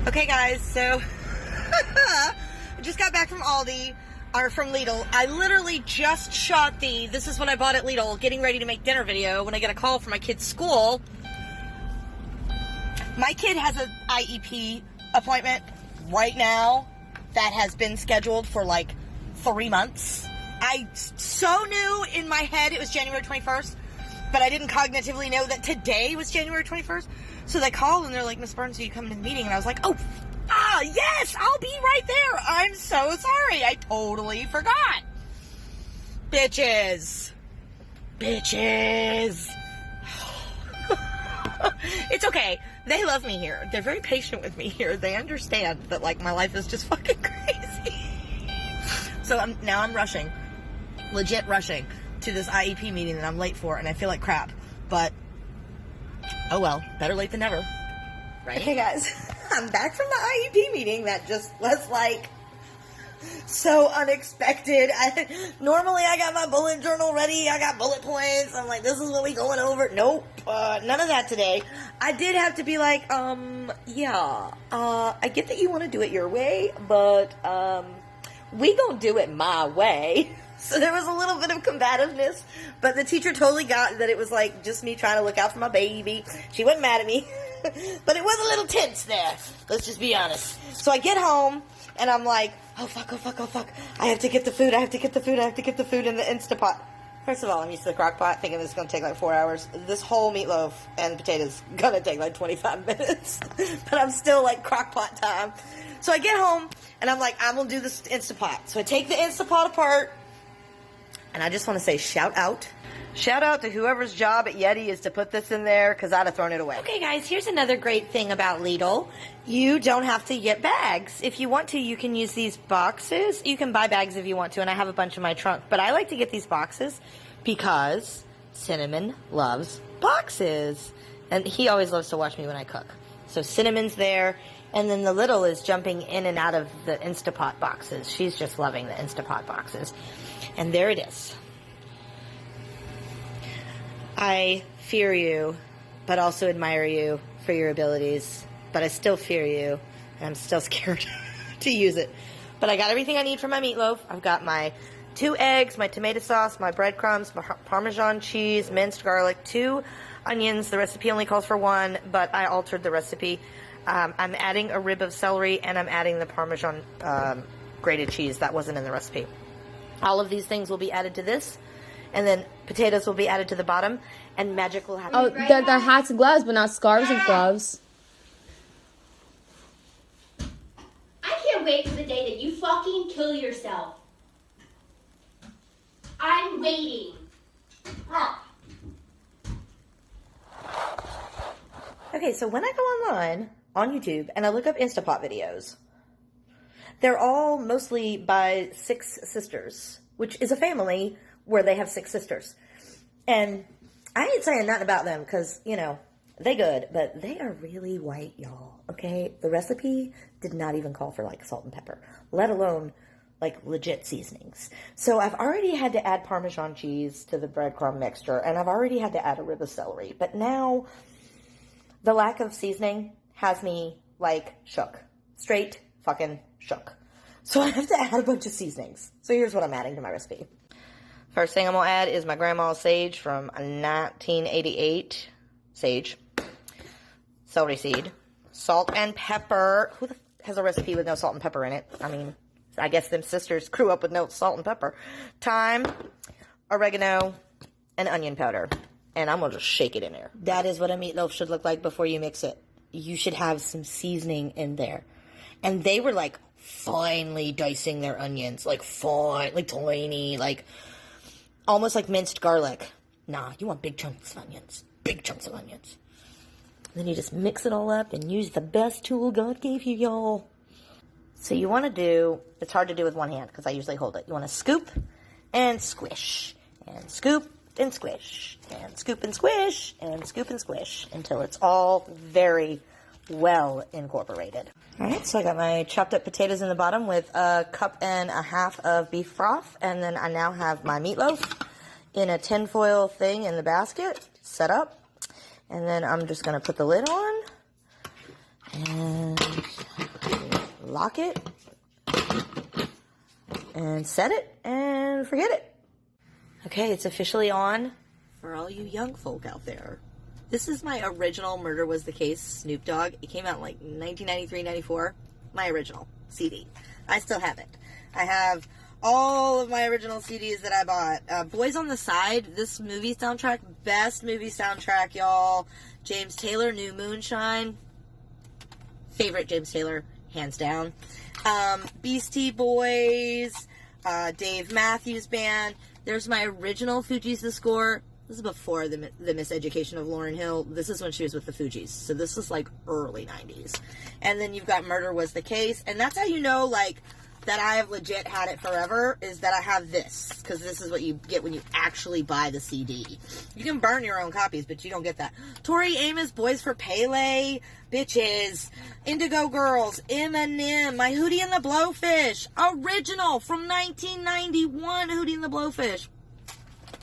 Okay guys, so I just got back from Aldi, or from Lidl. I literally just shot this is what I bought at Lidl, getting ready to make dinner video when I get a call from my kid's school. My kid has an IEP appointment right now that has been scheduled for like 3 months. I so knew in my head it was January 21st, but I didn't cognitively know that today was January 21st. So they called and they're like, Miss Burns, are you coming to the meeting? And I was like, yes, I'll be right there. I'm so sorry. I totally forgot. Bitches. It's okay. They love me here. They're very patient with me here. They understand that, like, my life is just fucking crazy. So now I'm rushing. Legit rushing to this IEP meeting that I'm late for, and I feel like crap. But, oh well, better late than never. Right? Okay, guys. I'm back from the IEP meeting that just was, like, so unexpected. Normally I got my bullet journal ready. I got bullet points. I'm like, this is what we going over. Nope. None of that today. I did have to be like, I get that you want to do it your way, but, we gonna do it my way. So there was a little bit of combativeness, but the teacher totally got that it was like just me trying to look out for my baby. She wasn't mad at me, but it was a little tense there. Let's just be honest. So I get home and I'm like, oh fuck. I have to get the food in the Instapot. First of all, I'm used to the crock pot thinking this is going to take like 4 hours. This whole meatloaf and potatoes going to take like 25 minutes. But I'm still like crock pot time. So I get home and I'm like, I'm going to do this Instapot. So I take the Instapot apart. And I just want to say shout out to whoever's job at Yeti is to put this in there, because I'd have thrown it away. Okay, guys, here's another great thing about Lidl. You don't have to get bags. If you want to, you can use these boxes. You can buy bags if you want to, and I have a bunch in my trunk. But I like to get these boxes because Cinnamon loves boxes. And he always loves to watch me when I cook. So Cinnamon's there. And then the little is jumping in and out of the Instapot boxes. She's just loving the Instapot boxes. And there it is. I fear you, but also admire you for your abilities. But I still fear you, and I'm still scared to use it. But I got everything I need for my meatloaf. I've got my 2 eggs, my tomato sauce, my breadcrumbs, my Parmesan cheese, minced garlic, 2 onions. The recipe only calls for 1, but I altered the recipe. I'm adding a rib of celery, and I'm adding the Parmesan grated cheese. That wasn't in the recipe. All of these things will be added to this, and then potatoes will be added to the bottom, and magic will happen. Oh, they're hats and gloves, but not scarves and gloves. I can't wait for the day that you fucking kill yourself. I'm waiting. Okay, so when I go online on YouTube and I look up Instapot videos, they're all mostly by 6 sisters, which is a family where they have 6 sisters. And I ain't saying nothing about them because, you know, they good, but they are really white, y'all, okay? The recipe did not even call for, like, salt and pepper, let alone, like, legit seasonings. So I've already had to add Parmesan cheese to the breadcrumb mixture, and I've already had to add a rib of celery. But now the lack of seasoning has me, like, shook. Straight fucking shook. So I have to add a bunch of seasonings. So here's what I'm adding to my recipe. First thing I'm going to add is my grandma's sage from 1988. Sage. Celery seed. Salt and pepper. Who the has a recipe with no salt and pepper in it? I mean, I guess them sisters grew up with no salt and pepper. Thyme, oregano, and onion powder. And I'm going to just shake it in there. That is what a meatloaf should look like before you mix it. You should have some seasoning in there. And they were, like, finely dicing their onions. Like, fine, like, tiny, like, almost like minced garlic. Nah, you want big chunks of onions. Big chunks of onions. And then you just mix it all up and use the best tool God gave you, y'all. So you want to do, it's hard to do with one hand because I usually hold it. You want to scoop and squish. And scoop and squish. And scoop and squish. And scoop and squish. Until it's all very well incorporated. Alright, so I got my chopped up potatoes in the bottom with 1.5 cups of beef broth, and then I now have my meatloaf in a tinfoil thing in the basket set up, and then I'm just going to put the lid on, and lock it, and set it, and forget it. Okay, it's officially on for all you young folk out there. This is my original Murder Was the Case Snoop Dogg. It came out in like 1993, 94. My original CD. I still have it. I have all of my original CDs that I bought. Boys on the Side, this movie soundtrack, best movie soundtrack, y'all. James Taylor, New Moonshine. Favorite James Taylor, hands down. Beastie Boys, Dave Matthews Band. There's my original Fugees The Score. This is before the Miseducation of Lauryn Hill. This is when she was with the Fugees. So this is like early 90s. And then you've got Murder Was the Case. And that's how you know, like, that I have legit had it forever, is that I have this. Because this is what you get when you actually buy the CD. You can burn your own copies, but you don't get that. Tori Amos, Boys for Pele, Bitches, Indigo Girls, Eminem, My Hootie and the Blowfish, original from 1991, Hootie and the Blowfish.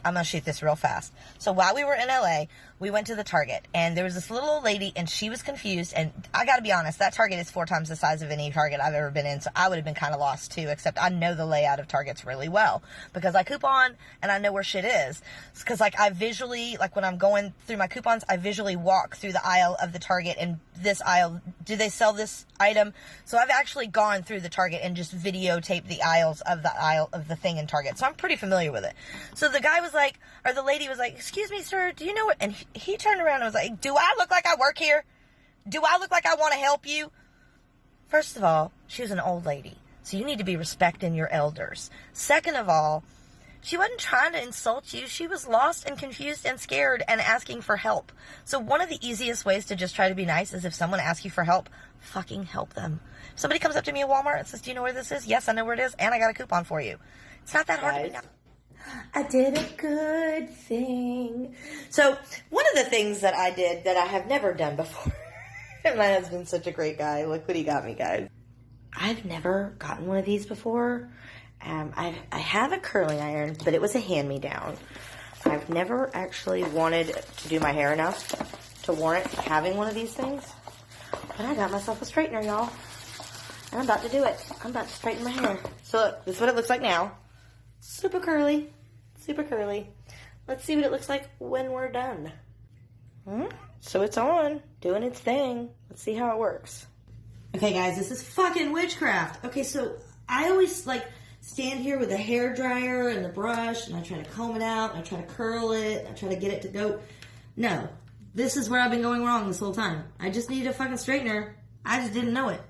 I'm going to shoot this real fast. So while we were in LA, we went to the Target, and there was this little old lady, and she was confused, and I got to be honest, that Target is 4 times the size of any Target I've ever been in, so I would have been kind of lost too, except I know the layout of Targets really well, because I coupon, and I know where shit is, because like I visually, like when I'm going through my coupons, I visually walk through the aisle of the Target, and this aisle, do they sell this item? So I've actually gone through the Target and just videotaped the aisle of the thing in Target, so I'm pretty familiar with it. So the guy was like, or the lady was like, excuse me, sir, do you know what? And he turned around and was like, do I look like I work here? Do I look like I want to help you? First of all, she was an old lady, so you need to be respecting your elders. Second of all, she wasn't trying to insult you. She was lost and confused and scared and asking for help. So one of the easiest ways to just try to be nice is if someone asks you for help, fucking help them. If somebody comes up to me at Walmart and says, do you know where this is? Yes, I know where it is, and I got a coupon for you. It's not that hard to be nice. I did a good thing. So, one of the things that I did that I have never done before, and my husband's such a great guy. Look what he got me, guys. I've never gotten one of these before. I have a curling iron, but it was a hand-me-down. I've never actually wanted to do my hair enough to warrant having one of these things. But I got myself a straightener, y'all. And I'm about to do it. I'm about to straighten my hair. So look, this is what it looks like now. Super curly. Super curly. Let's see what it looks like when we're done. So it's on, doing its thing. Let's see how it works. Okay, guys, this is fucking witchcraft. Okay, so I always, like, stand here with the hair dryer and the brush, and I try to comb it out, and I try to curl it, and I try to get it to go. No. This is where I've been going wrong this whole time. I just needed a fucking straightener. I just didn't know it.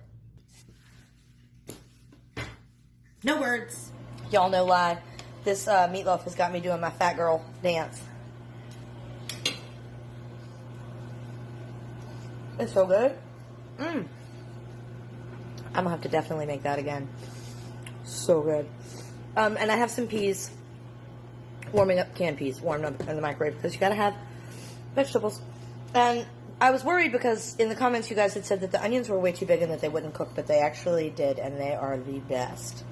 No words. Y'all know why. This meatloaf has got me doing my fat girl dance. It's so good. I'm gonna have to definitely make that again. So good. And I have some peas warming up, canned peas warmed up in the microwave because you gotta have vegetables. And I was worried because in the comments you guys had said that the onions were way too big and that they wouldn't cook, but they actually did, and they are the best.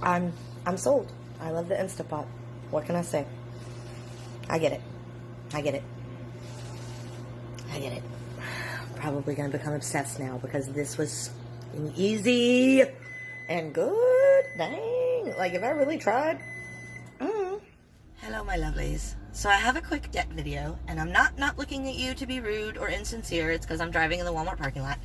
I'm sold. I love the Instapot. What can I say? I get it. I get it. I get it. Probably gonna become obsessed now because this was easy and good. Dang. Like, if I really tried. Hello, my lovelies. So I have a quick debt video, and I'm not looking at you to be rude or insincere. It's because I'm driving in the Walmart parking lot.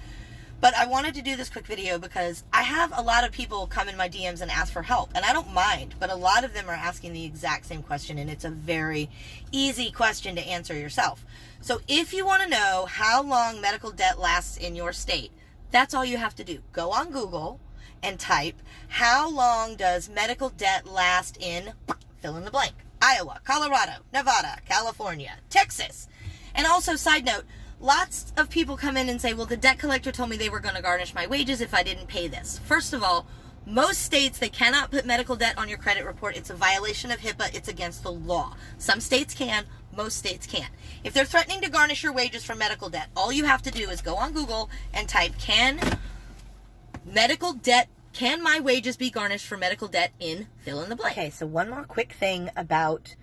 But I wanted to do this quick video because I have a lot of people come in my DMs and ask for help, and I don't mind, but a lot of them are asking the exact same question, and it's a very easy question to answer yourself. So if you want to know how long medical debt lasts in your state, that's all you have to do. Go on Google and type, how long does medical debt last in, fill in the blank, Iowa, Colorado, Nevada, California, Texas. And also, side note, lots of people come in and say, well, the debt collector told me they were going to garnish my wages if I didn't pay this. First of all, most states, they cannot put medical debt on your credit report. It's a violation of HIPAA. It's against the law. Some states can. Most states can't. If they're threatening to garnish your wages from medical debt, all you have to do is go on Google and type, can my wages be garnished for medical debt in fill in the blank. Okay, so one more quick thing about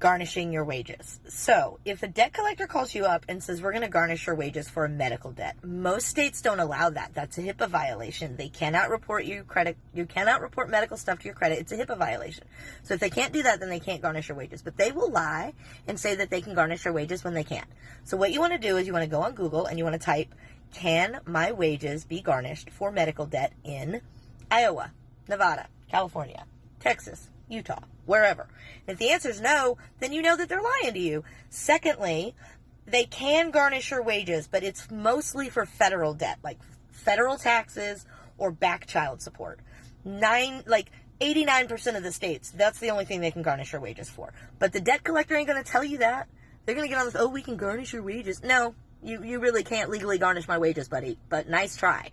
garnishing your wages. So, if a debt collector calls you up and says, we're going to garnish your wages for a medical debt, most states don't allow that. That's a HIPAA violation. They cannot report you credit. You cannot report medical stuff to your credit. It's a HIPAA violation. So if they can't do that, then they can't garnish your wages. But they will lie and say that they can garnish your wages when they can't. So what you want to do is you want to go on Google and you want to type, can my wages be garnished for medical debt in Iowa, Nevada, California, Texas, Utah, wherever. And if the answer is no, then you know that they're lying to you. Secondly, they can garnish your wages, but it's mostly for federal debt, like federal taxes or back child support. 89% of the states, that's the only thing they can garnish your wages for. But the debt collector ain't going to tell you that. They're going to get on this, oh, we can garnish your wages. No, you really can't legally garnish my wages, buddy, but nice try.